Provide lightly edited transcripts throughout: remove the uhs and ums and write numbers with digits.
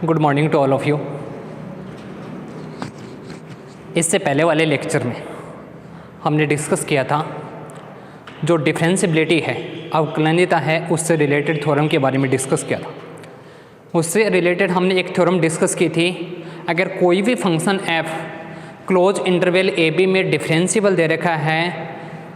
Good morning to all of you. इससे पहले वाले लेक्चर में हमने डिस्कस किया था जो डिफरेंशिएबिलिटी है, अवकलनीयता है, उससे रिलेटेड थ्योरम के बारे में डिस्कस किया था। उससे रिलेटेड हमने एक थ्योरम डिस्कस की थी, अगर कोई भी function f close interval A B में डिफरेंशिएबल दे रखा है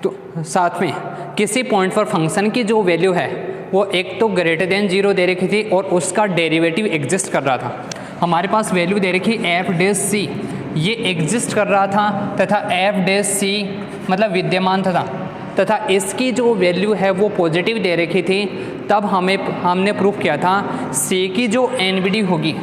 तो साथ में किसी पॉइंट पर फंक्शन की जो वैल्यू है वो एक तो ग्रेटर देन 0 दे रखी थी और उसका डेरिवेटिव एग्जिस्ट कर रहा था। हमारे पास वैल्यू दे रखी एफ डैश सी, ये एग्जिस्ट कर रहा था तथा एफ डैश सी मतलब विद्यमान था तथा इसकी जो वैल्यू है वो पॉजिटिव दे रखी थी। तब हमने प्रूफ किया था सी की जो एनबीडी होगी,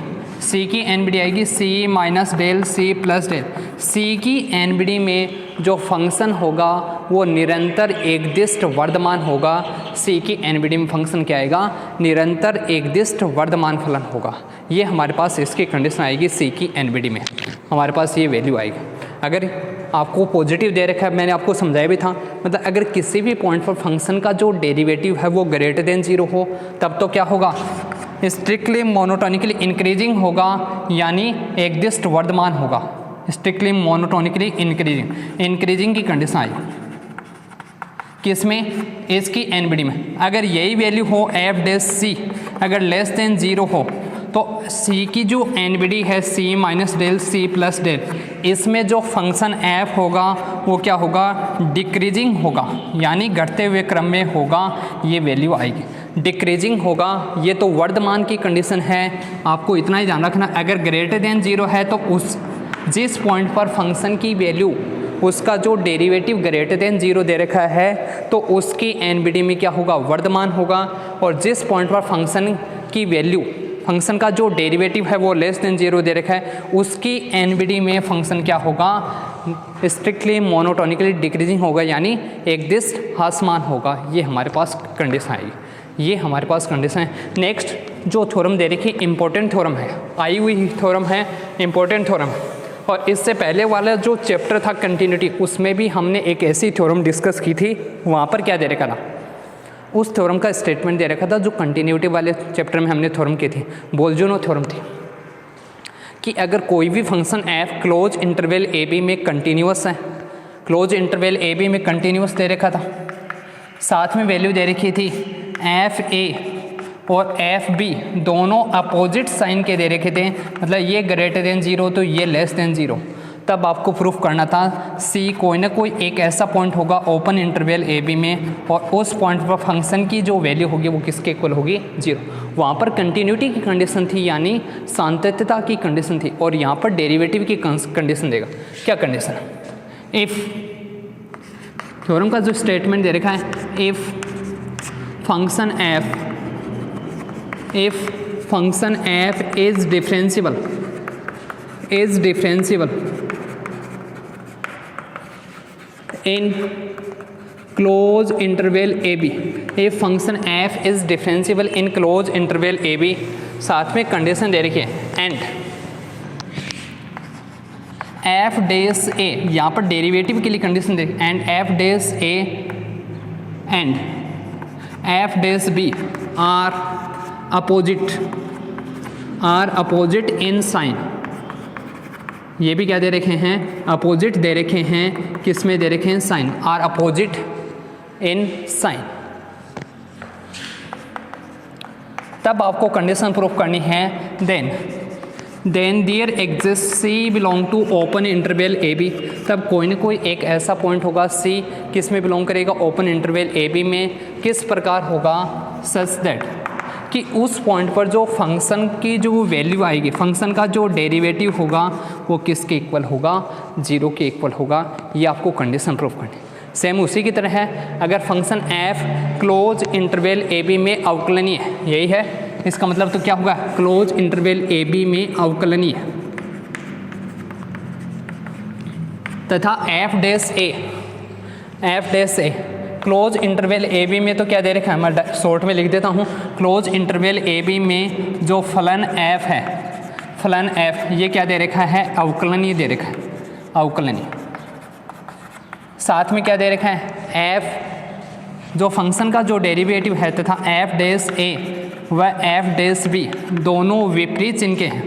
सी की एनबीडी आएगी C minus del C plus del. C की एनबीडी में जो फंक्शन होगा वो निरंतर एकदिष्ट वर्धमान होगा। सी की एनबीडी में फंक्शन क्या आएगा? निरंतर एकदिष्ट वर्धमान फलन होगा। ये हमारे पास इसकी कंडीशन आएगी सी की एनबीडी में, हमारे पास ये वैल्यू आएगी। अगर आपको पॉजिटिव दे रखा है, मैंने आपको समझाया भी था, मतलब अगर किसी भी पॉइंट पर फंक्शन का जो डेरिवेटिव है वो ग्रेटर देन 0 हो तब तो क्या होगा? स्ट्रिक्टली मोनोटोनिकली इंक्रीजिंग होगा, यानी एकदिष्ट वर्धमान होगा। स्ट्रिक्टली मोनोटोनिकली इंक्रीजिंग की कंडीशन आई किसमें? इसकी एनबीडी में। अगर यही वैल्यू हो एफ डैश सी अगर लेस देन 0 हो तो सी की जो एनबीडी है C minus del C plus del, इसमें जो फंक्शन एफ होगा वो क्या होगा? डिक्रीजिंग होगा, यानी घटते हुए क्रम में होगा। ये वैल्यू आएगी, डिक्रीजिंग होगा। ये तो वर्धमान की कंडीशन है, आपको इतना ही ध्यान रखना। अगर ग्रेटर देन 0 है तो उस जिस पॉइंट पर फंक्शन की वैल्यू उसका जो डेरिवेटिव ग्रेटर देन 0 दे रखा है तो उसकी एनबीडी में क्या होगा? वर्धमान होगा। और जिस पॉइंट पर फंक्शन की वैल्यू, फंक्शन का जो डेरिवेटिव है वो लेस देन 0 दे रखा है, उसकी एनबीडी में फंक्शन क्या होगा? स्ट्रिक्टली मोनोटोनिकली डिक्रीजिंग होगा, यानी एकदिष्ट ह्रासमान होगा। ये हमारे पास कंडीशन आएगी, ये हमारे पास कंडीशन है। नेक्स्ट जो थ्योरम दे रखी इंपॉर्टेंट थ्योरम है, आई हुई थ्योरम है, इंपॉर्टेंट थ्योरम है। और इससे पहले वाला जो चैप्टर था कंटिन्यूटी, उसमें भी हमने एक ऐसी थ्योरम डिस्कस की थी। वहाँ पर क्या दे रखा था? उस थ्योरम का स्टेटमेंट दे रखा था जो कंटिन्यूटी वाले चैप्टर में हमने थ्योरम की थी, बोल्जुनो थ्योरम थी, कि अगर कोई भी function f close interval A B में कंटिन्यूअस है, क्लोज इंटरवल ए बी में कंटिन्यूअस दे रखा था, साथ में वैल्यू दे रखी थी एफ ए और एफ बी दोनों अपोजिट साइन के दे रखे थे, मतलब ये ग्रेटर देन 0 तो ये लेस देन 0। तब आपको प्रूफ करना था सी कोई ना कोई एक ऐसा पॉइंट होगा ओपन इंटरवल ए बी में, और उस पॉइंट पर फंक्शन की जो वैल्यू होगी वो किसके इक्वल होगी? 0। वहाँ पर कंटिन्यूटी की कंडीशन थी, यानी सातत्यता की कंडीशन थी, और यहाँ पर डेरिवेटिव की कंडीशन देगा। क्या कंडीशन? इफ़ थ्योरम का जो स्टेटमेंट दे रखा है, if function f is differentiable in close interval AB, if function f is differentiable in close interval AB, साथ में कंडीशन दे रखी है एंड f डैश a, यहाँ पर डेरिवेटिव के लिए कंडीशन दे and f dash a and f dash b are opposite in sign. ये भी क्या दे रखे हैं? अपोजिट दे रखे हैं। किस में दे रखे हैं? Sign. Are opposite in sign. तब आपको कंडीशन प्रूफ करनी है then there exist C belong to open interval A b. तब कोई ना कोई एक ऐसा पॉइंट होगा सी किस में बिलोंग करेगा? ओपन इंटरवल ए बी में। किस प्रकार होगा? सच दैट कि उस पॉइंट पर जो फंक्शन की जो वैल्यू आएगी, फंक्शन का जो डेरिवेटिव होगा वो किसके इक्वल होगा? 0 के इक्वल होगा। ये आपको कंडीशन प्रूफ करनी। सेम उसी की तरह है, अगर function f close interval A B में अवकलनीय है, यही है इसका मतलब, तो क्या होगा? क्लोज इंटरवल ए बी में अवकलनीय तथा f dash a close interval A B में तो क्या दे रखा है? मैं शॉर्ट में लिख देता हूँ। क्लोज इंटरवल ए बी में जो फलन f है, फलन f ये क्या दे रखा है? अवकलनीय दे रखा है, अवकलनीय। साथ में क्या दे रखा है? f जो फंक्शन का जो डेरिवेटिव है तथा f डैश a व एफ डैश बी दोनों विपरीत चिन्ह के हैं,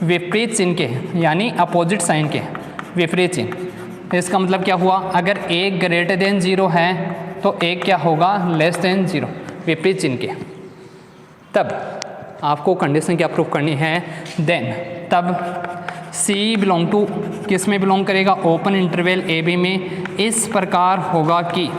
विपरीत चिन्ह के हैं, यानी अपोजिट साइन के हैं, विपरीत चिन्ह। इसका मतलब क्या हुआ, अगर एक ग्रेटर देन 0 है तो एक क्या होगा, लेस देन 0, विपरीत चिन्ह के। तब आपको कंडीशन क्या प्रूफ करनी है, देन तब C बिलोंग टू किस में बिलोंग करेगा, ओपन इंटरवल ए बी में इस प्रकार होगा कि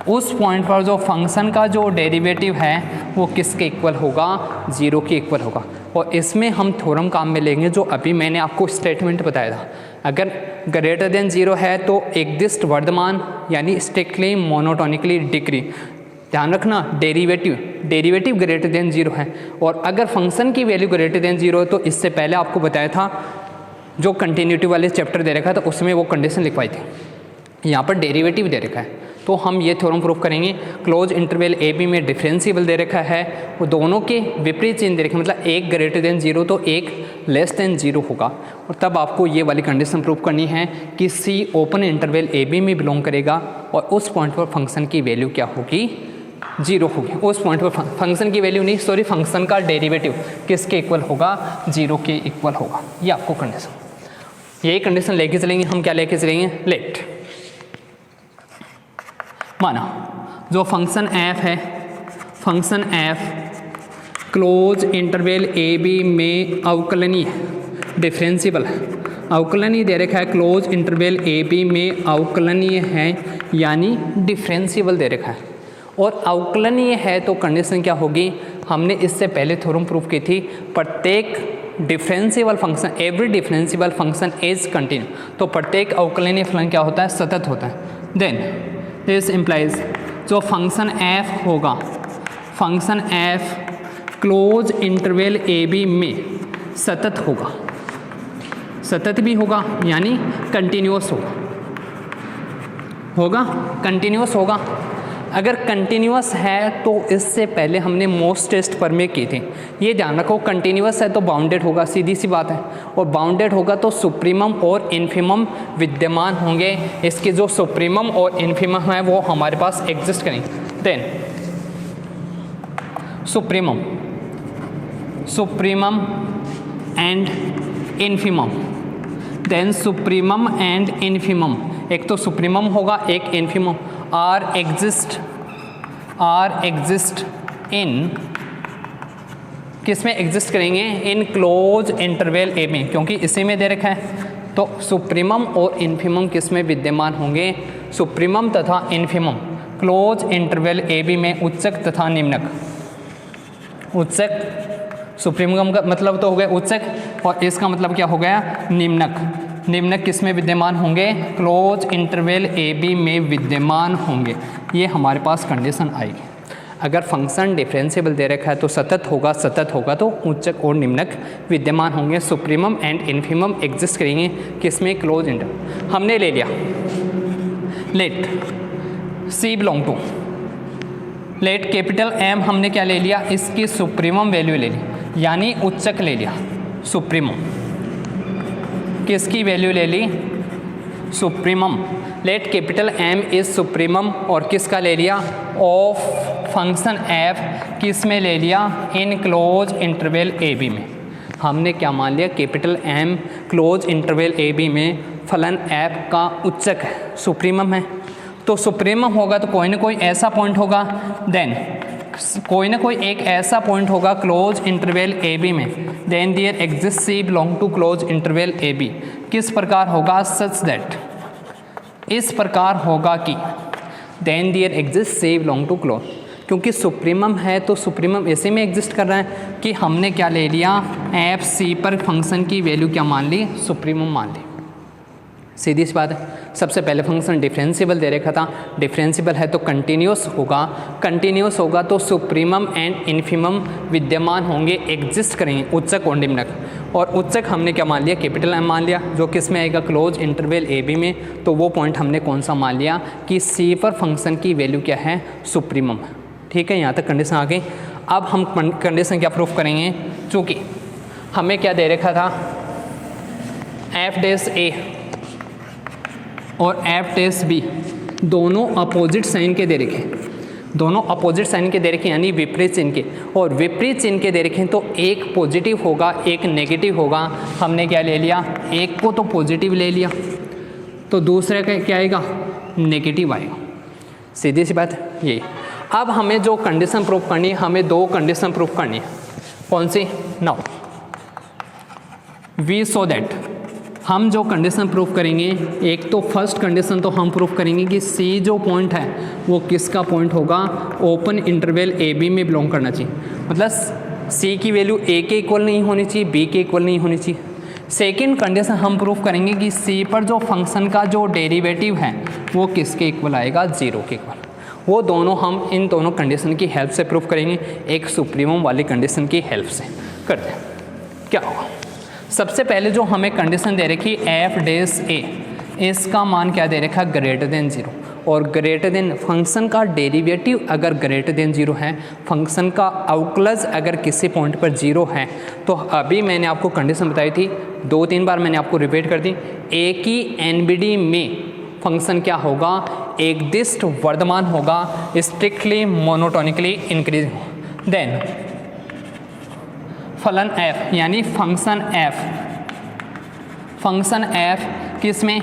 उस पॉइंट पर जो फंक्शन का जो डेरिवेटिव है वो किसके इक्वल होगा, 0 के इक्वल होगा। और इसमें हम थ्योरम काम में लेंगे जो अभी मैंने आपको स्टेटमेंट बताया था। अगर ग्रेटर देन 0 है तो एग्जिस्ट वर्धमान यानी स्ट्रिक्टली मोनोटोनिकली डिक्री। ध्यान रखना, डेरिवेटिव ग्रेटर देन 0 है। और अगर फंक्शन की वैल्यू ग्रेटर देन 0 है तो इससे पहले आपको बताया था जो कंटिन्यूटी वाले चैप्टर दे रखा था उसमें वो कंडीशन लिखवाई थी। यहाँ पर डेरिवेटिव दे रखा है तो हम ये थ्योरम प्रूफ करेंगे। क्लोज इंटरवल ए बी में डिफरेंशिएबल दे रखा है, वो दोनों के विपरीत चिन्ह दे रखे, मतलब एक ग्रेटर देन 0 तो एक लेस देन 0 होगा। और तब आपको ये वाली कंडीशन प्रूफ करनी है कि सी ओपन इंटरवल ए बी में बिलोंग करेगा और उस पॉइंट पर फंक्शन की वैल्यू क्या होगी, 0 होगी। उस पॉइंट पर फंक्शन की वैल्यू नहीं, सॉरी, फंक्शन का डेरिवेटिव किसके इक्वल होगा, 0 के इक्वल होगा। ये आपको कंडीशन, यही कंडीशन लेके चलेंगे हम। क्या लेके चलेंगे, लेट माना जो फंक्शन f है, function f close interval A B में अवकलनीय डिफरेंशिएबल है, अवकलनीय दे रखा है, क्लोज इंटरवल ए बी में अवकलनीय है यानी डिफरेंशिएबल दे रखा है। और अवकलनीय है तो कंडीशन क्या होगी, हमने इससे पहले थ्योरम प्रूफ की थी, प्रत्येक differentiable function, every differentiable function is continue. तो प्रत्येक अवकलनीय फलन क्या होता है, सतत होता है। देन दिस इम्प्लाइज जो फंक्शन f होगा, function f close interval A B में सतत होगा, सतत भी होगा यानी कंटिन्यूअस होगा, कंटिन्यूअस होगा। अगर कंटिन्यूअस है तो इससे पहले हमने मोस्ट टेस्ट पर में की थी, ये ध्यान रखो, कंटिन्यूअस है तो बाउंडेड होगा, सीधी सी बात है। और बाउंडेड होगा तो सुप्रीमम और इन्फीमम विद्यमान होंगे। इसके जो सुप्रीमम और इन्फीमम है वो हमारे पास एग्जिस्ट करेंगे। Then supremum and infimum, then supremum and infimum, एक तो सुप्रीमम होगा एक इन्फीमम, आर एग्जिस्ट इन, किस में एग्जिस्ट करेंगे, इन क्लोज इंटरवल ए में, क्योंकि इसी में दे रखा है। तो सुप्रीमम और इन्फीमम किस में विद्यमान होंगे, सुप्रीमम तथा infimum close interval A B में उच्चक तथा निम्नक। उच्चक, सुप्रीमम का मतलब तो हो गया उच्चक और इसका मतलब क्या हो गया, निम्नक। निम्नक किस में विद्यमान होंगे, क्लोज इंटरवल ए बी में विद्यमान होंगे। ये हमारे पास कंडीशन आएगी। अगर फंक्शन डिफरेंशिएबल दे रखा है तो सतत होगा तो उच्चक और निम्नक विद्यमान होंगे। सुप्रीमम एंड इन्फीमम एग्जिस्ट करेंगे किस में, क्लोज इंटरवल। हमने ले लिया let C belong to, let capital M हमने क्या ले लिया, इसकी सुप्रीमम वैल्यू ले ली यानी उच्चक ले लिया। सुप्रीमम किसकी वैल्यू ले ली, supremum. Let capital M is supremum और किसका ले लिया, ऑफ फंक्शन एफ, किस में ले लिया, in close interval A B में। हमने क्या मान लिया, capital M close interval A B में फलन एफ का उच्चक है, सुप्रीमम है। तो सुप्रीमम होगा तो कोई ना कोई ऐसा पॉइंट होगा, देन कोई ना कोई एक ऐसा पॉइंट होगा क्लोज इंटरवल ए बी में, then there exist C belong to close interval A B. किस प्रकार होगा, सच दैट, इस प्रकार होगा कि then there exist C belong to close, क्योंकि सुप्रीमम है तो सुप्रीमम ऐसे में एग्जिस्ट कर रहा है कि हमने क्या ले लिया, एफ सी पर फंक्शन की वैल्यू क्या मान ली, सुप्रीमम मान ली। सीधी सी बात है। सबसे पहले फंक्शन डिफरेंशिएबल दे रखा था, डिफरेंशिएबल है तो कंटिन्यूअस होगा, कंटिन्यूअस होगा तो सुप्रीमम एंड इन्फीमम विद्यमान होंगे, एग्जिस्ट करेंगे, उच्चक और निम्नक। और उच्चक हमने क्या मान लिया, कैपिटल एम मान लिया, जो किस में आएगा, क्लोज इंटरवल ए बी में। तो वो पॉइंट हमने कौन सा मान लिया कि सी पर फंक्शन की वैल्यू क्या है, सुप्रीमम। ठीक है, यहाँ तक कंडीशन आ गई। अब हम कंडीशन क्या प्रूफ करेंगे, चूँकि हमें क्या दे रखा था, एफ डैश ए और एफ डैश बी दोनों अपोजिट साइन के दे रखे। दोनों अपोजिट साइन के दे रखे यानी विपरीत चिन्ह के, और विपरीत चिन्ह के दे रखे तो एक पॉजिटिव होगा एक नेगेटिव होगा। हमने क्या ले लिया, एक को तो पॉजिटिव ले लिया तो दूसरे का क्या आएगा, नेगेटिव आएगा। सीधी सी बात ये। अब हमें जो कंडीशन प्रूव करनी है, हमें दो कंडीशन प्रूव करनी है। कौन सी? नाउ वी सो दैट हम जो कंडीशन प्रूफ करेंगे, एक तो फर्स्ट कंडीशन तो हम प्रूफ करेंगे कि सी जो पॉइंट है वो किसका पॉइंट होगा, ओपन इंटरवल ए बी में बिलोंग करना चाहिए। मतलब सी की वैल्यू ए के इक्वल नहीं होनी चाहिए, बी के इक्वल नहीं होनी चाहिए। सेकेंड कंडीशन हम प्रूफ करेंगे कि सी पर जो फंक्शन का जो डेरिवेटिव है वो किसके इक्वल आएगा, जीरो के इक्वल। वो दोनों हम इन दोनों कंडीशन की हेल्प से प्रूफ करेंगे, एक सुप्रीमम वाली कंडीशन की हेल्प से करते हैं। क्या होगा, सबसे पहले जो हमें कंडीशन दे रखी एफ डेस ए, इसका मान क्या दे रखा, ग्रेटर देन जीरो, और ग्रेटर देन फंक्शन का डेरिवेटिव अगर ग्रेटर देन जीरो है, फंक्शन का अवकलज अगर किसी पॉइंट पर जीरो है, तो अभी मैंने आपको कंडीशन बताई थी, 2-3 बार मैंने आपको रिपीट कर दी। ए की एनबीडी में फंक्शन क्या होगा, एक दिष्ट वर्धमान होगा, स्ट्रिक्टली मोनोटोनिकली इंक्रीजिंग। देन फलन f यानी फंक्शन f किस में,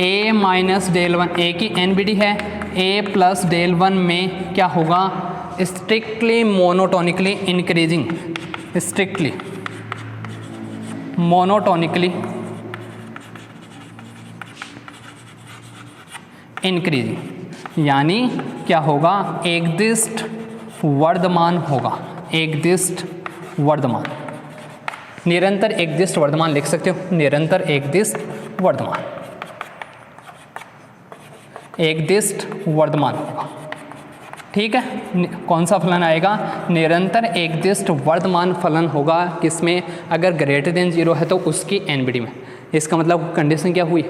a माइनस डेल वन, ए की एनबीडी है a प्लस डेल वन में क्या होगा, strictly monotonically increasing, strictly monotonically increasing, यानी क्या होगा, एक दिष्ट वर्धमान होगा, एक दिष्ट वर्धमान, निरंतर एक दिष्ट वर्धमान लिख सकते हो, निरंतर एक दिष्ट वर्धमान, एक दिष्ट वर्धमान होगा। ठीक है, कौन सा फलन आएगा, निरंतर एक दिष्ट वर्धमान फलन होगा किसमें, अगर ग्रेटर देन जीरो है तो उसकी एनबीडी में। इसका मतलब कंडीशन क्या हुई,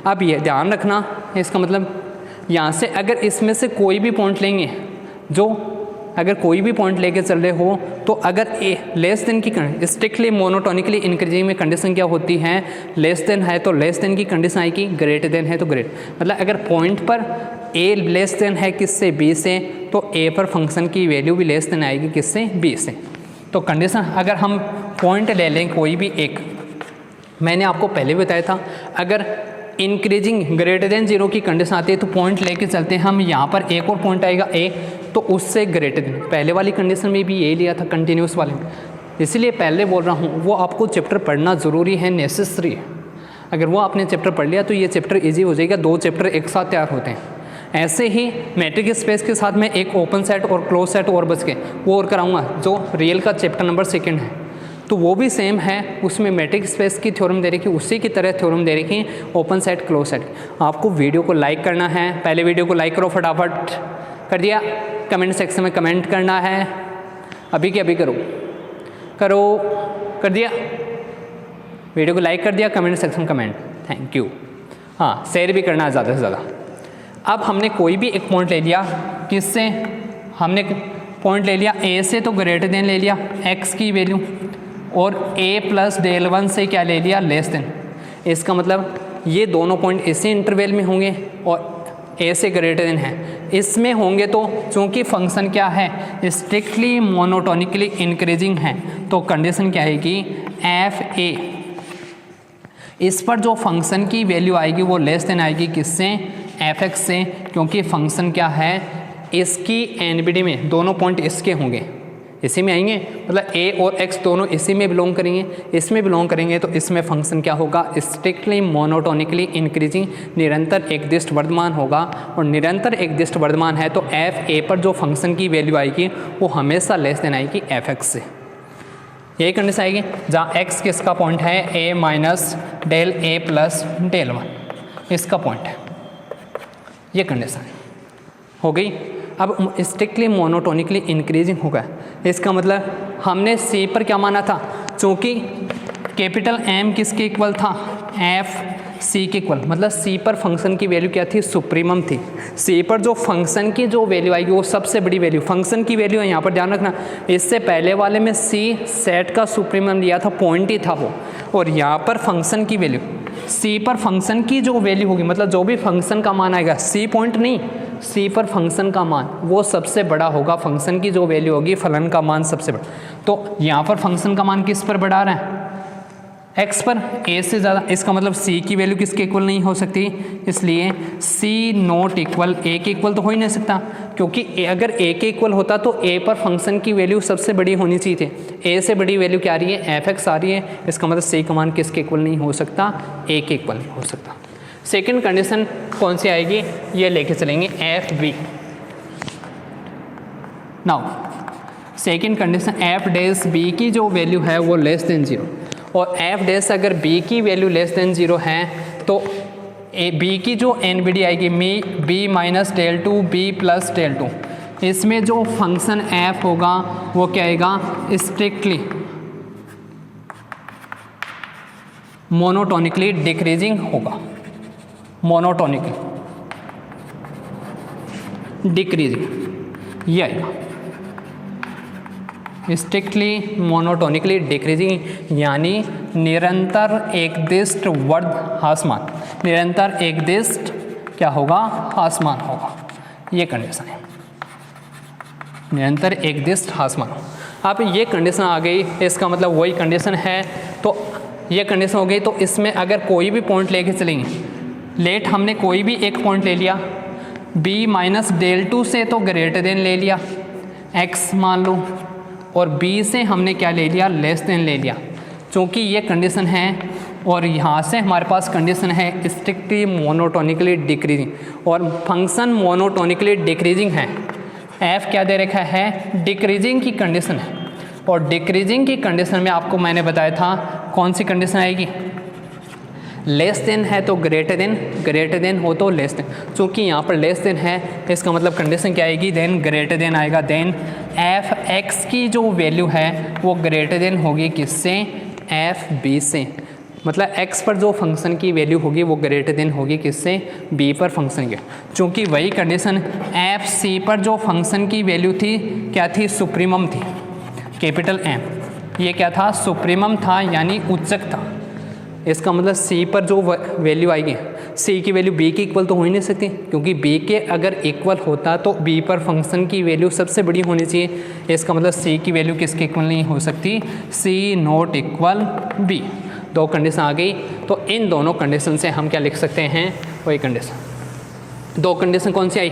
अब ये ध्यान रखना, इसका मतलब यहाँ से अगर इसमें से कोई भी पॉइंट लेंगे, जो अगर कोई भी पॉइंट लेके चल रहे हो, तो अगर ए लेस देन की स्ट्रिक्टली मोनोटोनिकली इंक्रीजिंग में कंडीशन क्या होती है, लेस देन है तो लेस देन की कंडीशन आएगी, ग्रेटर देन है तो ग्रेट, मतलब अगर पॉइंट पर ए लेस देन है किससे, बी से, तो ए पर फंक्शन की वैल्यू भी लेस देन आएगी किससे, बी से। तो कंडीशन अगर हम पॉइंट ले लें कोई भी एक, मैंने आपको पहले भी बताया था, अगर इंक्रीजिंग ग्रेटर देन जीरो की कंडीशन आती है तो पॉइंट लेके चलते हैं हम, यहाँ पर एक और पॉइंट आएगा ए, तो उससे ग्रेटर देन, पहले वाली कंडीशन में भी ये लिया था कंटिन्यूस वाले में, इसलिए पहले बोल रहा हूँ वो आपको चैप्टर पढ़ना ज़रूरी है, नेसेसरी है। अगर वो आपने चैप्टर पढ़ लिया तो ये चैप्टर ईजी हो जाएगा, 2 चैप्टर एक साथ तैयार होते हैं। ऐसे ही मैट्रिक स्पेस के साथ में एक ओपन सेट और क्लोज सेट और बच के वो और कराऊंगा, जो रियल का चैप्टर नंबर 2 है, तो वो भी सेम है, उसमें मैट्रिक स्पेस की थ्योरम दे रखी, उसी की तरह थ्योरम दे रखी, ओपन सेट क्लोज सेट। आपको वीडियो को लाइक करना है, पहले वीडियो को लाइक करो, फटाफट कर दिया, कमेंट सेक्शन में कमेंट करना है, अभी के अभी करो कर दिया, वीडियो को लाइक कर दिया, comment section comment, thank you. हाँ, शेयर भी करना है ज़्यादा से ज़्यादा। अब हमने कोई भी एक पॉइंट ले लिया, किससे, हमने पॉइंट ले लिया ए से, तो ग्रेटर देन ले लिया एक्स की वैल्यू, और a प्लस डेल वन से क्या ले लिया, लेस देन। इसका मतलब ये दोनों पॉइंट इसी इंटरवल में होंगे और a से ग्रेटर देन है, इसमें होंगे, तो चूंकि फंक्शन क्या है, स्ट्रिक्टली मोनोटोनिकली इंक्रीजिंग है, तो कंडीशन क्या आएगी, एफ ए, इस पर जो फंक्शन की वैल्यू आएगी वो लेस देन आएगी किससे, एफ एक्स से, क्योंकि फंक्शन क्या है, इसकी एनबीडी में दोनों पॉइंट इसके होंगे, इसी में आएंगे, मतलब a और x दोनों इसी में बिलोंग करेंगे, इसमें बिलोंग करेंगे, तो इसमें फंक्शन क्या होगा, स्ट्रिक्टली मोनोटोनिकली इंक्रीजिंग, निरंतर एक दिष्ट वर्धमान होगा, और निरंतर एक दिष्ट वर्धमान है तो एफ ए पर जो फंक्शन की वैल्यू आएगी वो हमेशा लेस देन आएगी एफ एक्स से। यही कंडीशन आएगी जहाँ x किसका पॉइंट है, a minus del A plus del one, इसका पॉइंट है, ये कंडीशन हो गई। अब स्ट्रिक्टली मोनोटोनिकली इंक्रीजिंग होगा, इसका मतलब हमने सी पर क्या माना था, चूँकि कैपिटल एम किसके इक्वल था, एफ सी के इक्वल, मतलब सी पर फंक्शन की वैल्यू क्या थी, सुप्रीमम थी। सी पर जो फंक्शन की जो वैल्यू आएगी वो सबसे बड़ी वैल्यू, फंक्शन की वैल्यू है, यहाँ पर ध्यान रखना। इससे पहले वाले में सी सेट का सुप्रीमम लिया था, पॉइंट ही था वो, और यहाँ पर फंक्शन की वैल्यू, सी पर फंक्शन की जो वैल्यू होगी, मतलब जो भी फंक्शन का मान आएगा, सी पॉइंट नहीं, सी पर फंक्शन का मान वो सबसे बड़ा होगा, फंक्शन की जो वैल्यू होगी फलन का मान सबसे बड़ा। तो यहाँ पर फंक्शन का मान किस पर बढ़ा रहा है, x पर, a से ज़्यादा, इसका मतलब c की वैल्यू किसके इक्वल नहीं हो सकती, इसलिए c नॉट इक्वल a के इक्वल तो हो ही नहीं सकता, क्योंकि अगर a के इक्वल होता तो a पर फंक्शन की वैल्यू सबसे बड़ी होनी चाहिए थी। a से बड़ी वैल्यू क्या आ रही है, fx आ रही है, इसका मतलब c का मान किसके इक्वल नहीं हो सकता, a के इक्वल नहीं हो सकता। सेकेंड कंडीशन कौन सी आएगी, ये लेके चलेंगे F B. Now second condition F dash B की जो वैल्यू है वो लेस देन 0, और एफ डैश अगर b की वैल्यू लेस देन 0 है तो b की जो NBD आएगी b minus del two B plus del two, इसमें जो फंक्शन f होगा वो क्या आएगा, स्ट्रिक्टली मोनोटोनिकली डिक्रीजिंग होगा, मोनोटोनिकली डिक्रीजिंग ये आएगा, स्ट्रिक्टली मोनोटोनिकली डिक्रीजिंग यानी निरंतर एकदिष्ट ह्रासमान, निरंतर एकदिष्ट क्या होगा, ह्रासमान होगा, ये कंडीशन है, निरंतर एकदिष्ट ह्रासमान। अब ये कंडीशन आ गई, इसका मतलब वही कंडीशन है, तो ये कंडीशन हो गई। तो इसमें अगर कोई भी पॉइंट लेके चलेंगे, लेट हमने कोई भी एक पॉइंट ले लिया, b माइनस डेल टू से तो ग्रेटर देन ले लिया x मान लो, और b से हमने क्या ले लिया, लेस देन ले लिया, क्योंकि ये कंडीशन है और यहाँ से हमारे पास कंडीशन है स्ट्रिक्टली मोनोटोनिकली डिक्रीजिंग, और फंक्शन मोनोटोनिकली डिक्रीजिंग है, f क्या दे रखा है, डिक्रीजिंग की कंडीशन है, और डिक्रीजिंग की कंडीशन में आपको मैंने बताया था कौन सी कंडीशन आएगी, लेस देन है तो ग्रेटर देन हो तो लेस देन, चूँकि यहाँ पर लेस देन है इसका मतलब कंडीशन क्या आएगी, देन ग्रेटर देन आएगा, देन एफ एक्स की जो वैल्यू है वो ग्रेटर देन होगी किससे, एफ बी से, मतलब x पर जो फंक्शन की वैल्यू होगी वो ग्रेटर देन होगी किससे, b पर फंक्शन के, चूँकि वही कंडीशन एफ सी पर जो फंक्शन की वैल्यू थी क्या थी, सुप्रीमम थी, कैपिटल M, ये क्या था, सुप्रीमम था यानी उच्चक था, इसका मतलब c पर जो वैल्यू आएगी, c की वैल्यू b के इक्वल तो हो ही नहीं सकती, क्योंकि b के अगर इक्वल होता तो b पर फंक्शन की वैल्यू सबसे बड़ी होनी चाहिए, इसका मतलब c की वैल्यू किसके इक्वल नहीं हो सकती, c नॉट इक्वल b। दो कंडीशन आ गई, तो इन दोनों कंडीशन से हम क्या लिख सकते हैं, वही कंडीशन। दो कंडीशन कौन सी आई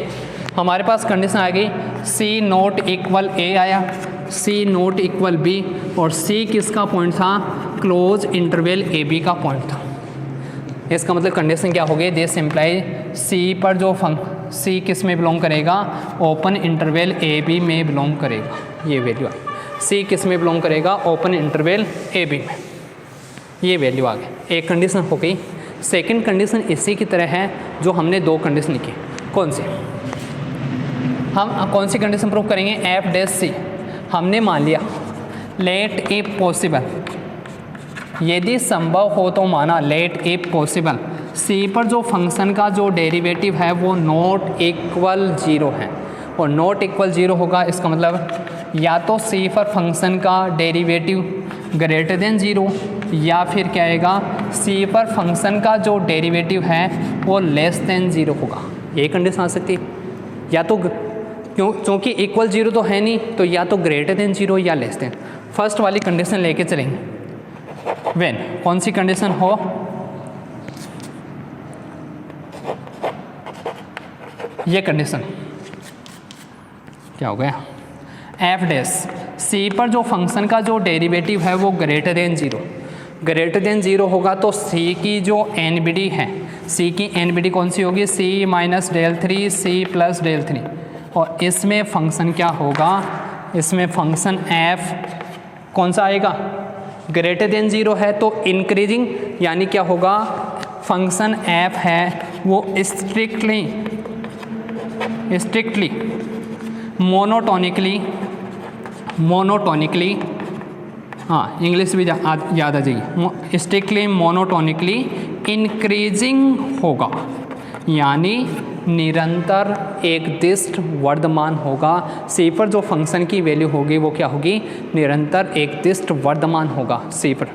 हमारे पास, कंडीशन आ गई c नॉट इक्वल a आया, c नॉट इक्वल b, और c किसका पॉइंट था, क्लोज इंटरवल ए बी का पॉइंट था। इसका मतलब कंडीशन क्या हो गई, दिस इम्प्लाई c पर जो c किस में बिलोंग करेगा, ओपन इंटरवल ए बी में बिलोंग करेगा, ये वैल्यू आई, c किस में बिलोंग करेगा, ओपन इंटरवल ए बी में, ये वैल्यू आ गई, एक कंडीशन हो गई। सेकंड कंडीशन इसी की तरह है जो हमने दो कंडीशन लिखी, कौन सी, हम कौन सी कंडीशन प्रूव करेंगे, एफ डैश सी, हमने मान लिया लेट इफ पॉसिबल, यदि संभव हो तो माना, लेट इफ पॉसिबल सी पर जो फंक्शन का जो डेरिवेटिव है वो नॉट इक्वल 0 है, और नॉट इक्वल 0 होगा, इसका मतलब या तो सी पर फंक्शन का डेरिवेटिव ग्रेटर देन 0, या फिर क्या आएगा, सी पर फंक्शन का जो डेरिवेटिव है वो लेस देन 0 होगा, ये कंडीशन आ सकती है, या तो क्योंकि इक्वल 0 तो है नहीं, तो या तो ग्रेटर देन 0 या लेस देन। फर्स्ट वाली कंडीशन लेके चलेंगे, व्हेन, कौन सी कंडीशन हो, ये कंडीशन क्या हो गया, एफ डैश सी पर जो फंक्शन का जो डेरिवेटिव है वो ग्रेटर देन 0, ग्रेटर देन 0 होगा तो सी की जो NBD है, सी की NBD कौन सी होगी, c minus del 3 c plus del 3, और इसमें फंक्शन क्या होगा, इसमें फंक्शन f कौन सा आएगा, ग्रेटर देन 0 है तो इंक्रीजिंग, यानी क्या होगा, फंक्शन f है वो स्ट्रिक्टली मोनोटोनिकली, हाँ इंग्लिश भी याद आ जाएगी, स्ट्रिक्टली मोनोटोनिकली इंक्रीजिंग होगा, यानी निरंतर एकदिष्ट वर्धमान होगा, सी पर जो फंक्शन की वैल्यू होगी वो क्या होगी, निरंतर एकदिष्ट वर्धमान होगा सी पर,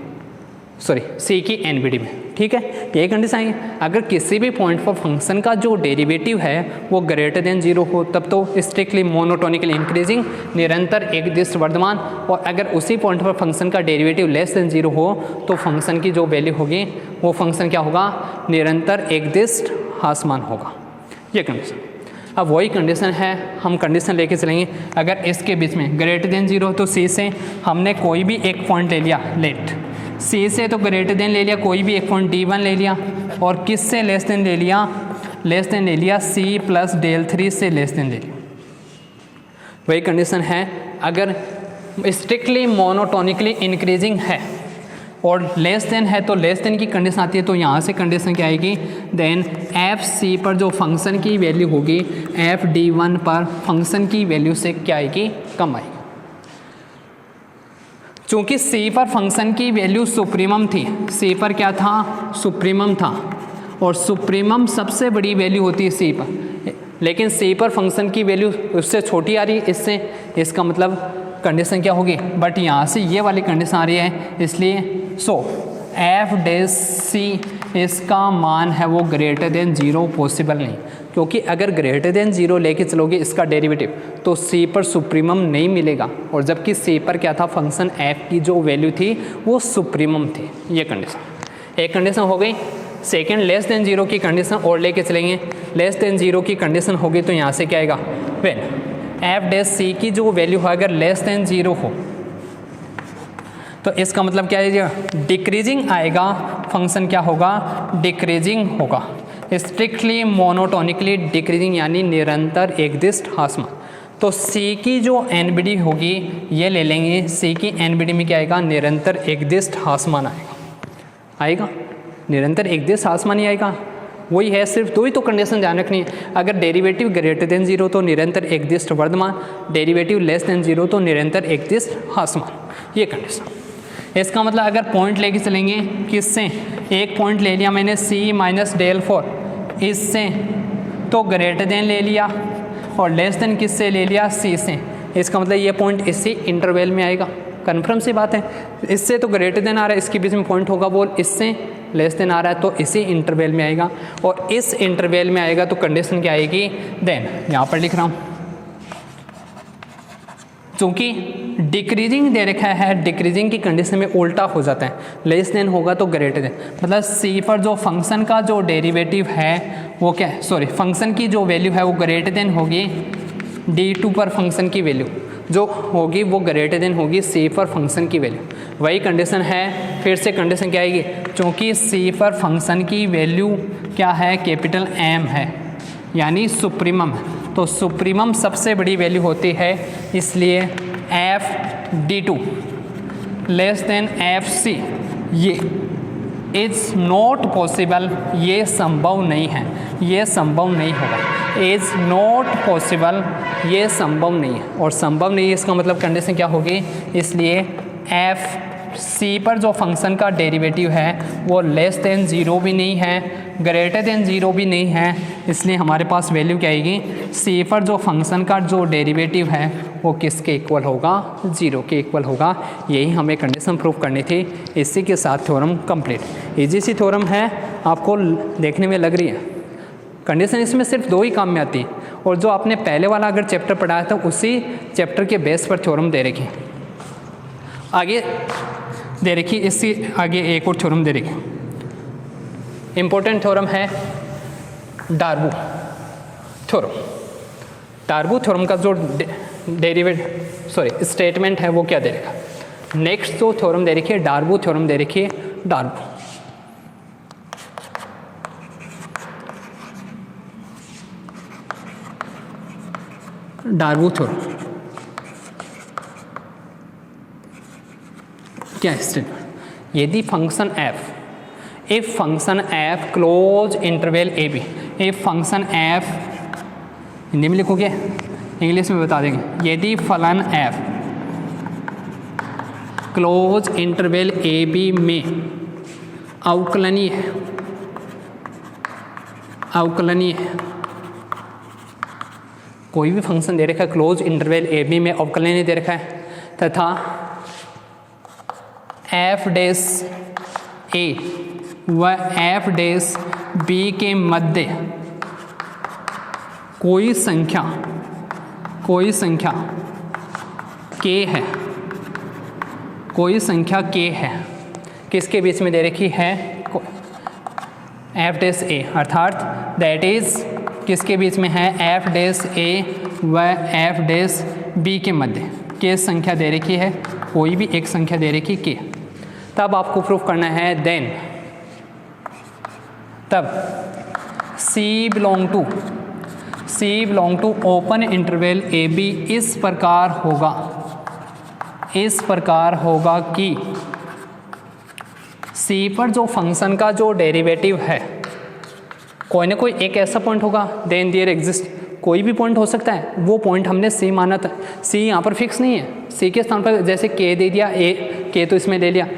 सी की NBD में। ठीक है, ये कंडीशन आई। अगर किसी भी पॉइंट पर फंक्शन का जो डेरिवेटिव है वो ग्रेटर देन 0 हो तब तो स्ट्रिक्टली मोनोटोनिकली इंक्रीजिंग, निरंतर एक दिश वर्धमान। और अगर उसी पॉइंट पर फंक्शन का डेरिवेटिव लेस देन 0 हो तो फंक्शन की जो वैल्यू होगी वो फंक्शन क्या होगा, निरंतर एक दिश ह्रासमान होगा। ये कंडीशन। अब वही कंडीशन है, हम कंडीशन लेके चलेंगे। अगर इसके बीच में ग्रेटर देन 0 तो सी से हमने कोई भी एक पॉइंट ले लिया, लेट सी से तो ग्रेटर देन ले लिया, कोई भी एक पॉइंट D1 ले लिया, और किस से लेस देन ले लिया, लेस देन ले लिया C प्लस डेल 3 से लेस देन ले लिया। वही कंडीशन है। अगर स्ट्रिक्टली मोनोटोनिकली इंक्रीजिंग है और लेस देन है तो लेस देन की कंडीशन आती है, तो यहाँ से कंडीशन क्या आएगी, देन एफ सी पर जो फंक्शन की वैल्यू होगी एफ D1 पर फंक्शन की वैल्यू से क्या आएगी, कम आएगी। चूँकि सी पर फंक्शन की वैल्यू सुप्रीमम थी, सी पर क्या था, सुप्रीमम था, और सुप्रीमम सबसे बड़ी वैल्यू होती है सी पर, लेकिन सी पर फंक्शन की वैल्यू उससे छोटी आ रही है इससे, इसका मतलब कंडीशन क्या होगी, बट यहाँ से ये वाली कंडीशन आ रही है, इसलिए सो एफ डैश सी इसका मान है वो ग्रेटर देन 0 पॉसिबल नहीं, क्योंकि अगर ग्रेटर देन 0 लेके चलोगे इसका डेरिवेटिव तो सी पर सुप्रीमम नहीं मिलेगा, और जबकि सी पर क्या था, फंक्शन एफ की जो वैल्यू थी वो सुप्रीमम थी। ये कंडीशन एक कंडीशन हो गई। सेकेंड, लेस देन 0 की कंडीशन और लेके चलेंगे। लेस देन 0 की कंडीशन होगी तो यहाँ से क्या आएगा, व्हेन एफ डैश सी की जो वैल्यू है अगर लेस देन 0 हो तो इसका मतलब क्या आएगा, डिक्रीजिंग आएगा, फंक्शन क्या होगा, डिक्रीजिंग होगा, स्ट्रिक्टली मोनोटोनिकली डिक्रीजिंग यानी निरंतर एक दिश ह्रासमान। तो सी की जो एनबीडी होगी ये ले लेंगे, सी की एनबीडी में क्या आएगा, निरंतर एक दिश ह्रासमान आएगा, निरंतर एक दिश ह्रासमान ही आएगा। वही है, सिर्फ दो ही तो कंडीशन ध्यान रखनी है। अगर डेरिवेटिव ग्रेटर देन 0 तो निरंतर एक दिश वर्धमान, डेरिवेटिव लेस देन 0 तो निरंतर एक दिश ह्रासमान। ये कंडीशन। इसका मतलब अगर पॉइंट लेके चलेंगे, किससे, एक पॉइंट ले लिया मैंने C माइनस डेल 4 इससे, तो ग्रेटर देन ले लिया, और लेस देन किससे ले लिया, C से। इसका मतलब ये पॉइंट इसी इंटरवल में आएगा, कन्फर्म सी बात है। इससे तो ग्रेटर देन आ रहा है, इसके बीच में पॉइंट होगा वो इससे लेस देन आ रहा है, तो इसी इंटरवल में आएगा, और इस इंटरवल में आएगा तो कंडीशन क्या आएगी, देन यहाँ पर लिख रहा हूँ, चूँकि डिक्रीजिंग दे रखा है, डिक्रीजिंग की कंडीशन में उल्टा हो जाता है, लेस देन होगा तो ग्रेटर देन, मतलब सी पर जो फंक्शन का जो डेरिवेटिव है वो क्या है, सॉरी फंक्शन की जो वैल्यू है वो ग्रेटर देन होगी D2 पर फंक्शन की वैल्यू जो होगी वो ग्रेटर देन होगी सी पर फंक्शन की वैल्यू। वही कंडीशन है, फिर से कंडीशन क्या आएगी, चूँकि सी पर फंक्शन की वैल्यू क्या है, कैपिटल M है यानी सुप्रीमम है, तो सुप्रीमम सबसे बड़ी वैल्यू होती है, इसलिए F D2 less than F C ये इज़ नॉट पॉसिबल, ये संभव नहीं है, ये संभव नहीं होगा, इज़ नॉट पॉसिबल ये संभव नहीं है, और संभव नहीं है इसका मतलब कंडीशन क्या होगी, इसलिए एफ सी पर जो फंक्शन का डेरिवेटिव है वो लेस देन 0 भी नहीं है, ग्रेटर देन 0 भी नहीं है, इसलिए हमारे पास वैल्यू क्या आएगी, सी पर जो फंक्शन का जो डेरिवेटिव है वो किसके इक्वल होगा, 0 के इक्वल होगा। यही हमें कंडीशन प्रूफ करनी थी। इसी के साथ थ्योरम कंप्लीट। इजी सी थ्योरम है, आपको देखने में लग रही है, कंडीशन इसमें सिर्फ दो ही काम में आती है, और जो आपने पहले वाला अगर चैप्टर पढ़ाया था उसी चैप्टर के बेस पर थ्योरम दे रखी, आगे दे रखी, इससे आगे एक और थ्योरम दे रखी। इम्पोर्टेंट थ्योरम है डार्बू थ्योरम। डार्बू थ्योरम का जो स्टेटमेंट है वो क्या दे रखा, नेक्स्ट जो थ्योरम दे रखी है डार्बू थ्योरम दे रखी है, डार्बू थ्योरम क्या है स्टेटमेंट, यदि function f, if function f close interval A B, if function f, Hindi में लिखोगे इंग्लिश में बता देंगे, यदि फलन f close interval A B में अवकलनीय है, अवकलनीय है, कोई भी फंक्शन दे रखा है क्लोज इंटरवल ए बी में अवकलनीय दे रखा है, तथा एफ डैश ए व एफ डैश बी के मध्य कोई संख्या के है, कोई संख्या के है, किसके बीच में दे रखी है, एफ डैश ए, अर्थात दैट इज किसके बीच में है, एफ डैश ए व एफ डैश बी के मध्य के संख्या दे रखी है, कोई भी एक संख्या दे रखी के। तब आपको प्रूफ करना है देन तब C belong to open interval A B इस प्रकार होगा कि C पर जो फंक्शन का जो डेरिवेटिव है कोई ना कोई एक ऐसा पॉइंट होगा, देन देयर एग्जिस्ट, कोई भी पॉइंट हो सकता है, वो पॉइंट हमने C माना था, C यहाँ पर फिक्स नहीं है, C के स्थान पर जैसे K दे दिया, K तो इसमें ले लिया,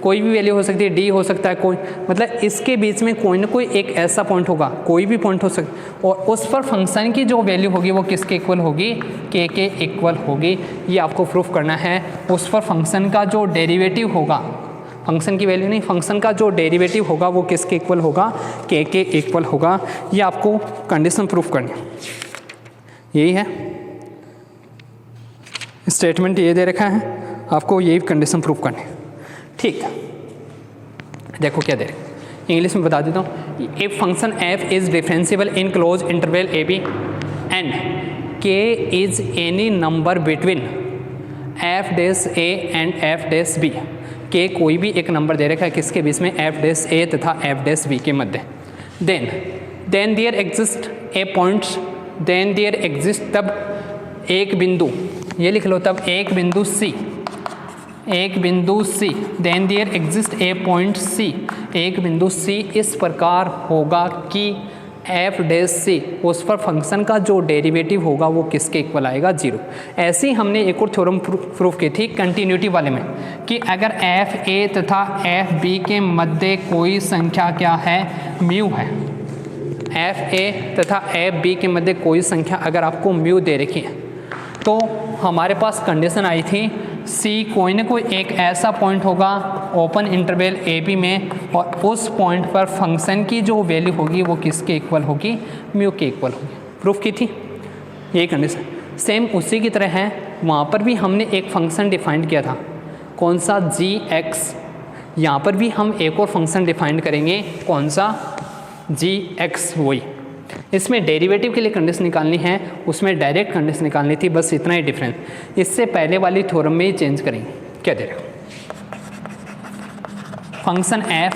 कोई भी वैल्यू हो सकती है, D हो सकता है, कोई मतलब इसके बीच में कोई ना कोई एक ऐसा पॉइंट होगा, कोई भी पॉइंट हो सकता, और उस पर फंक्शन की जो वैल्यू होगी वो किसके इक्वल होगी, K के इक्वल होगी। ये आपको प्रूफ करना है। उस पर फंक्शन का जो डेरिवेटिव होगा, फंक्शन की वैल्यू नहीं, फंक्शन का जो डेरिवेटिव होगा वो किसके इक्वल होगा, K के इक्वल होगा। ये आपको कंडीशन प्रूफ करनी है, यही है स्टेटमेंट, ये दे रखा है आपको, यही कंडीशन प्रूफ करनी है। ठीक है, देखो क्या दे रहे, इंग्लिश में बता देता हूँ। If function f is differentiable in close interval A b and k is any number between F dash A and F dash b, k कोई भी एक नंबर दे रखा है किसके बीच में, एफ डैश ए तथा एफ डैश बी के मध्य, then there exist a points, then there exist, तब एक बिंदु, ये लिख लो, तब एक बिंदु C, then there exist a point C, एक बिंदु C इस प्रकार होगा कि एफ डैश C उस पर फंक्शन का जो डेरिवेटिव होगा वो किसके इक्वल आएगा, 0। ऐसे ही हमने एक और थ्योरम प्रूफ की थी कंटिन्यूटी वाले में, कि अगर एफ ए तथा एफ बी के मध्य कोई संख्या क्या है, म्यू है, एफ ए तथा एफ बी के मध्य कोई संख्या अगर आपको म्यू दे रखी है, तो हमारे पास कंडीशन आई थी C कोई ना कोई एक ऐसा पॉइंट होगा ओपन इंटरवल ए बी में, और उस पॉइंट पर फंक्शन की जो वैल्यू होगी वो किसके इक्वल होगी, म्यू के इक्वल होगी। प्रूफ की थी यही कंडीशन। सेम उसी की तरह है, वहाँ पर भी हमने एक फंक्शन डिफाइन किया था, कौन सा, g(x), यहाँ पर भी हम एक और फंक्शन डिफाइन करेंगे, कौन सा, g(x), वही। इसमें डेरिवेटिव के लिए कंडीशन निकालनी है, उसमें डायरेक्ट कंडीशन निकालनी थी, बस इतना ही डिफरेंस। इससे पहले वाली थ्योरम में ही चेंज करेंगे। क्या दे रहे हो, फंक्शन f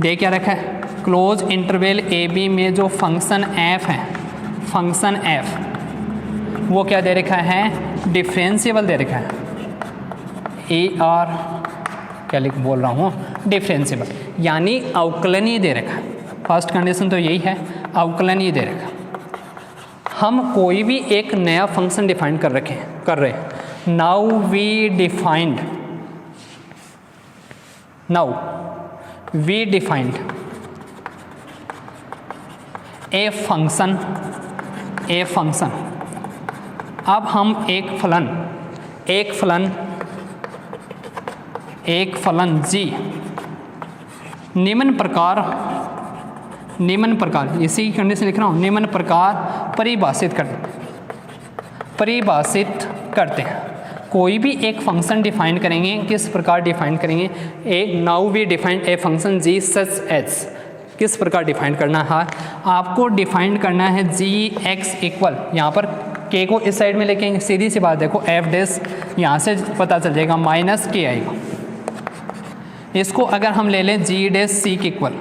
दे क्या रखा है, क्लोज इंटरवल ए बी में जो फंक्शन f है, फंक्शन f वो क्या दे रखा है, डिफरेंशिएबल दे रखा है, क्या बोल रहा हूँ, डिफरेंशिएबल यानी अवकलनीय दे रखा है। फर्स्ट कंडीशन तो यही है, अवकलनीय दे रखा। हम कोई भी एक नया फंक्शन डिफाइन कर रहे हैं। Now we defined a function, अब हम एक फलन g निम्न प्रकार, इसी की कंडीशन लिख रहा हूँ, निम्न प्रकार परिभाषित करते हैं। कोई भी एक फंक्शन डिफाइन करेंगे, किस प्रकार डिफाइन करेंगे, now we define a function g such as, किस प्रकार डिफाइन करना है, आपको डिफाइन करना है g(x) इक्वल, यहाँ पर k को इस साइड में लेके, सीधी सी बात देखो, f डैश यहाँ से पता चल जाएगा, -k आएगा। इसको अगर हम ले लें g डैश c के इक्वल,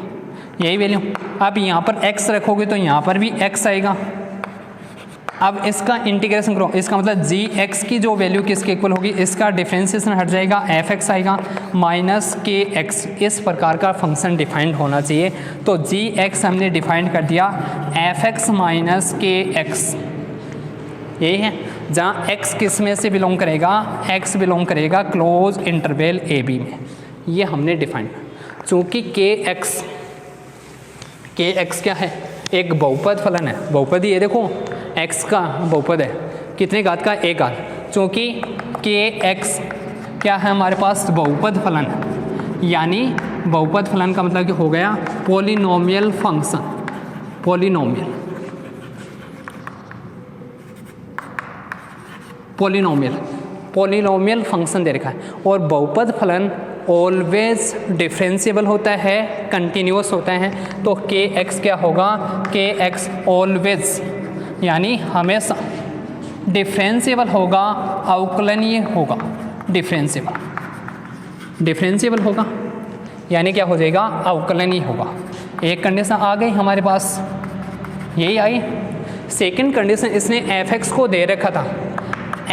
यही वैल्यू, अब यहाँ पर x रखोगे तो यहाँ पर भी x आएगा। अब इसका इंटीग्रेशन करो, इसका मतलब g(x) की जो वैल्यू किसके इक्वल होगी, इसका डिफरेंशिएशन हट जाएगा, f(x) आएगा, -kx, इस प्रकार का फंक्शन डिफाइंड होना चाहिए। तो g(x) हमने डिफाइंड कर दिया, f(x) -kx, यही है। जहाँ x किस में से बिलोंग करेगा, x बिलोंग करेगा क्लोज इंटरवल ए बी में, ये हमने डिफाइंड। चूँकि kx क्या है, एक बहुपद फलन है, बहुपद ये देखो x का बहुपद है, कितने घात का, 1 घात। चूँकि kx क्या है हमारे पास, बहुपद फलन है, यानी बहुपद फलन का मतलब कि हो गया पॉलिनोमियल फंक्शन, पॉलिनोमियल फंक्शन दे रखा है। और बहुपद फलन ऑलवेज डिफरेंशिएबल होता है, कंटिन्यूअस होता है। तो के एक्स क्या होगा, के एक्स ऑलवेज यानी हमेशा डिफरेंशिएबल होगा, अवकलनीय होगा, डिफरेंशिएबल होगा यानी क्या हो जाएगा, अवकलनीय होगा। एक कंडीशन आ गई हमारे पास, यही आई। सेकंड कंडीशन, इसने एफ एक्स को दे रखा था,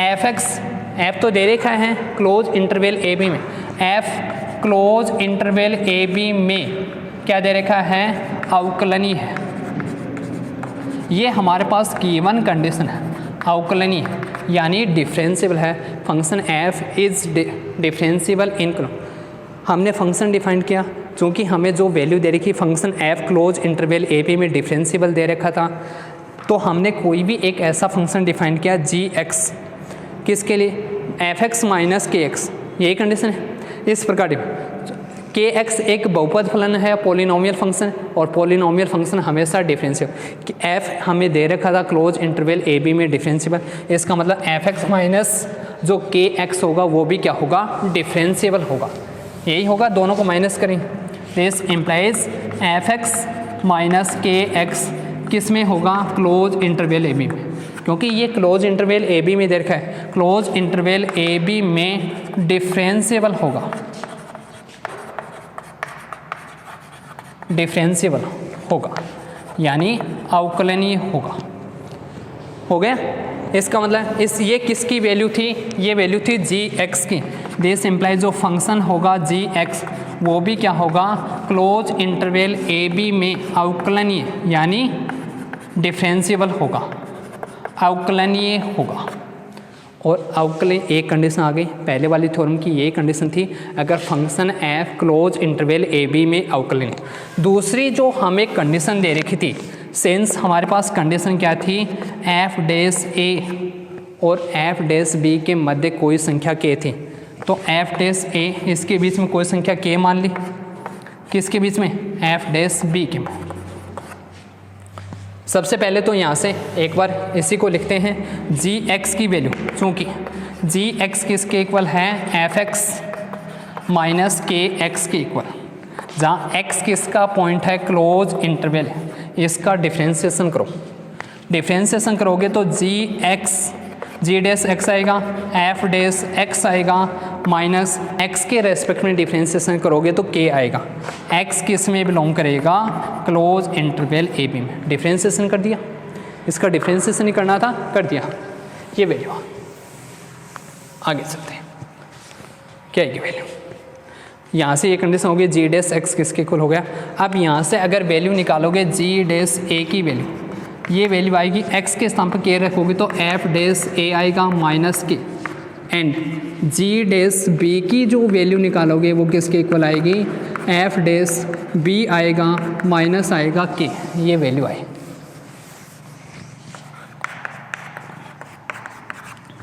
एफ तो दे रखा है क्लोज इंटरवल ए बी में, F close interval A B में क्या दे रखा है, अवकलनीय है। ये हमारे पास गिवन कंडीशन है, अवकलनीय यानी डिफरेंशिएबल है। फंक्शन एफ इज डिफरेंशिएबल इन, हमने फंक्शन डिफाइन किया क्योंकि हमें जो वैल्यू दे रखी function F close interval A B में डिफरेंशिएबल दे रखा था, तो हमने कोई भी एक ऐसा फंक्शन डिफाइन किया जी एक्स, किसके लिए, एफ एक्स माइनस के एक्स, यही कंडीशन है। इस प्रकार के एक्स एक बहुपद फलन है, पॉलिनोमियल फंक्शन, और पॉलिनोमियल फंक्शन हमेशा डिफरेंशिएबल। एफ हमें दे रखा था क्लोज इंटरवल ए बी में डिफरेंशिएबल, इसका मतलब एफ एक्स माइनस जो के एक्स होगा वो भी क्या होगा, डिफरेंशिएबल होगा। यही होगा, दोनों को माइनस करें, this implies F x minus के एक्स किस में होगा, क्लोज इंटरवल ए बी में, क्योंकि ये क्लोज इंटरवल ए बी में दे रखा है, क्लोज इंटरवल ए बी में डिफरेंशिएबल होगा, यानी अवकलनीय होगा। हो गया, इसका मतलब ये किसकी वैल्यू थी, ये वैल्यू थी जी एक्स की। दिस इम्प्लाइज जो फंक्शन होगा जी एक्स वो भी क्या होगा, क्लोज इंटरवल ए बी में अवकलनीय यानी डिफरेंशिएबल होगा, अवकलनीय होगा। और अवकलन एक कंडीशन आ गई, पहले वाली थ्योरम की ये कंडीशन थी अगर function F close interval A B में अवकलनीय। दूसरी जो हमें कंडीशन दे रखी थी, सेंस हमारे पास कंडीशन क्या थी, एफ डैश ए और एफ डैश बी के मध्य कोई संख्या के थी, तो एफ डैश ए इसके बीच में कोई संख्या के मान ली, किसके बीच में, एफ डैश बी के में। सबसे पहले तो यहाँ से एक बार इसी को लिखते हैं, जी एक्स की वैल्यू, चूँकि जी एक्स किसके इक्वल है, एफ एक्स माइनस के एक्स के इक्वल, जहाँ एक्स किसका पॉइंट है, क्लोज इंटरवल, इसका डिफ्रेंसिएशन करो। डिफ्रेंसिएशन करोगे तो जी एक्स, जी डैश एक्स आएगा, एफ डैश एक्स आएगा, माइनस एक्स के रेस्पेक्ट में डिफ्रेंसिएशन करोगे तो के आएगा। एक्स किस में बिलोंग करेगा, क्लोज इंटरवल ए बी में। डिफ्रेंसिएशन कर दिया, इसका डिफ्रेंसिएशन ही करना था, कर दिया। ये वैल्यू आगे चलते हैं, क्या है ये वैल्यू, यहाँ से ये कंडीशन हो गई जी डैश एक्स किसके इक्वल हो गया। अब यहाँ से अगर वैल्यू निकालोगे जी डैश ए की वैल्यू, ये वैल्यू आएगी एक्स के स्थान पर के रखोगे तो एफ डैश ए आएगा माइनस के, एंड जी डैश बी की जो वैल्यू निकालोगे वो किसके इक्वल आएगी, एफ डैश बी आएगा माइनस आएगा के, ये वैल्यू आई,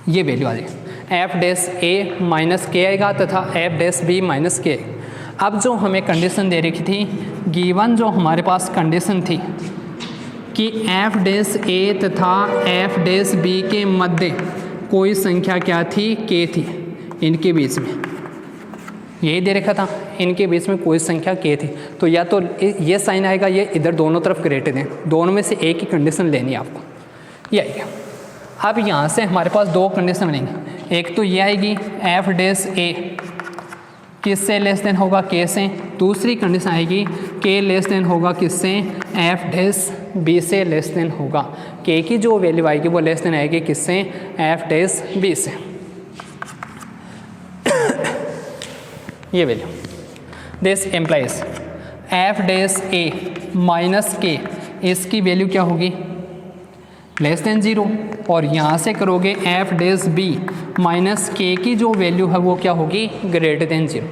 ये वैल्यू आ जाएगी, एफ डैश ए माइनस के आएगा तथा एफ डैश बी माइनस के। अब जो हमें कंडीशन दे रखी थी, गिवन जो हमारे पास कंडीशन थी कि एफ डैश ए तथा एफ डैश बी के मध्य कोई संख्या क्या थी, के थी, इनके बीच में यही दे रखा था, इनके बीच में कोई संख्या के थी। तो या तो ये साइन आएगा, ये इधर दोनों तरफ ग्रेटर दें, दोनों में से एक ही कंडीशन लेनी है आपको, ये आएगा। अब यहाँ से हमारे पास दो कंडीशन बनेंगी, एक तो ये आएगी एफ डैश ए किससे लेस देन होगा, के से। दूसरी कंडीशन आएगी के लेस देन होगा किससे, एफ डैश बी से लेस देन होगा। के की जो वैल्यू आएगी वो लेस देन आएगी किससे, एफ डैश बी से, ये value. This implies F dash A minus के, इसकी वैल्यू क्या होगी, लेस देन 0, और यहाँ से करोगे एफ डैश बी माइनस के की जो वैल्यू है वो क्या होगी, ग्रेटर देन 0।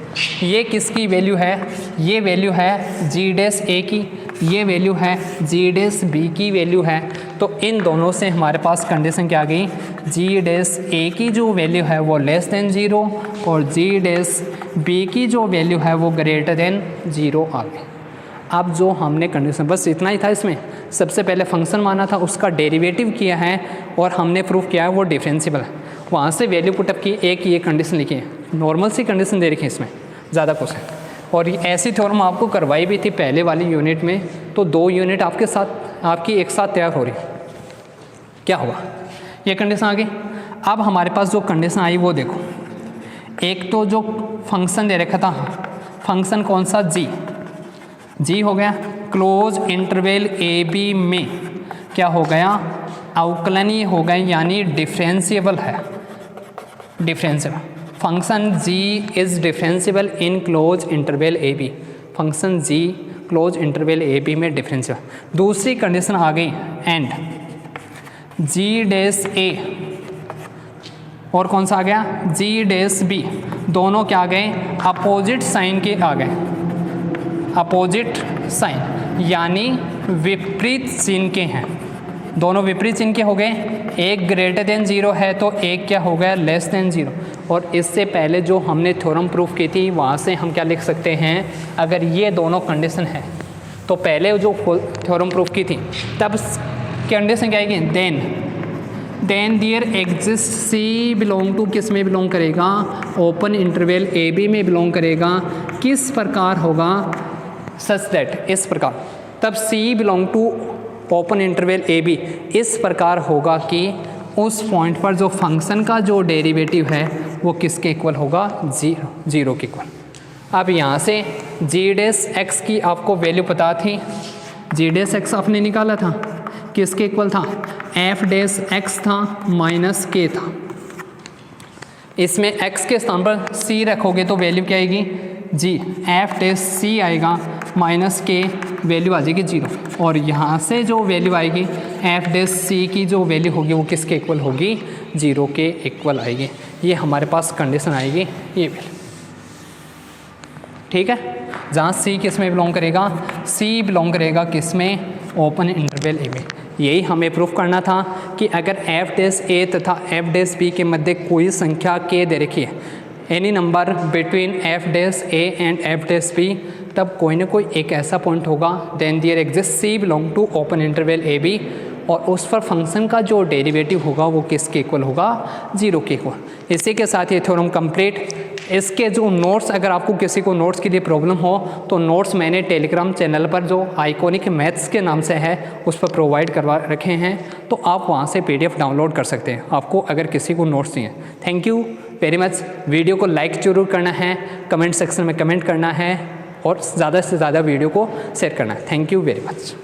ये किसकी वैल्यू है, ये वैल्यू है जी डैश ए की, ये वैल्यू है जी डैश बी की वैल्यू है। तो इन दोनों से हमारे पास कंडीशन क्या आ गई, जी डैश ए की जो वैल्यू है वो लेस देन 0 और जी डैश बी की जो वैल्यू है वो ग्रेटर देन 0 आ गई। अब जो हमने कंडीशन, बस इतना ही था इसमें, सबसे पहले फंक्शन माना था, उसका डेरिवेटिव किया है और हमने प्रूफ किया है वो डिफरेंशिएबल है। वहाँ से वैल्यू पुटअप की, एक ये कंडीशन लिखी है, नॉर्मल सी कंडीशन दे रखी है इसमें, ज़्यादा कुछ है। और ये ऐसी थ्योरम आपको करवाई भी थी पहले वाली यूनिट में, तो 2 यूनिट आपके साथ आपकी एक साथ तैयार हो रही। क्या हुआ, ये कंडीशन आ गई। अब हमारे पास जो कंडीशन आई वो देखो, एक तो जो फंक्शन दे रखा था, फंक्शन कौन सा, जी हो गया, क्लोज इंटरवल ए बी में क्या हो गया, अवकलनीय हो गए, यानी डिफरेंशिएबल है, differentiable. Function g is differentiable in close interval A B, function g close interval A B में डिफरेंशिएबल। दूसरी कंडीशन आ गई एंड g डैश a और कौन सा आ गया, g डैश b, दोनों क्या आ गए, अपोजिट साइन के आ गए, अपोजिट साइन यानी विपरीत चिन्ह के हैं, दोनों विपरीत चिन्ह के हो गए। एक ग्रेटर देन 0 है तो एक क्या हो गया, लेस देन 0। और इससे पहले जो हमने थ्योरम प्रूफ की थी वहाँ से हम क्या लिख सकते हैं, अगर ये दोनों कंडीशन है तो पहले जो थ्योरम प्रूफ की थी तब कंडीशन क्या आएगी, then there exist C belong to, किस में बिलोंग करेगा, ओपन इंटरवल ए बी में बिलोंग करेगा। किस प्रकार होगा, सच दैट, इस प्रकार, तब c belong to open interval A B इस प्रकार होगा कि उस पॉइंट पर जो फंक्शन का जो डेरिवेटिव है वो किसके इक्वल होगा, 0 के इक्वल। अब यहाँ से जी डैश एक्स की आपको वैल्यू पता थी, जी डैश एक्स आपने निकाला था, किसके इक्वल था, एफ डैश एक्स था माइनस के था। इसमें एक्स के स्थान पर सी रखोगे तो वैल्यू क्या आएगी, जी एफ डैश सी आएगा माइनस के, वैल्यू आ जाएगी 0। और यहाँ से जो वैल्यू आएगी एफ डैश सी की जो वैल्यू होगी वो किसके इक्वल होगी, 0 के इक्वल आएगी। ये हमारे पास कंडीशन आएगी, ये वैल्यू, ठीक है। जहाँ सी किस में बिलोंग करेगा, सी बिलोंग करेगा किस में, ओपन इंटरवल ए में। यही हमें प्रूफ करना था कि अगर एफ डैश ए तथा एफ डैश बी के मध्य कोई संख्या के दे रखी है, any number between F dash A and F dash B, तब कोई ना कोई एक ऐसा पॉइंट होगा, then there exist C belong to open interval A B, और उस पर फंक्शन का जो डेरिवेटिव होगा वो किसके इक्वल होगा, 0 के इक्वल। इसी के साथ ये थ्योरम कंप्लीट। इसके जो नोट्स, अगर आपको किसी को नोट्स के लिए प्रॉब्लम हो तो नोट्स मैंने टेलीग्राम चैनल पर जो आइकॉनिक मैथ्स के नाम से है उस पर प्रोवाइड करवा रखे हैं, तो आप वहाँ से PDF डाउनलोड कर सकते हैं, आपको अगर किसी को नोट्स चाहिए। Thank you very much. Video को लाइक जरूर करना है, कमेंट सेक्शन में कमेंट करना है और ज़्यादा से ज़्यादा वीडियो को शेयर करना है। Thank you very much.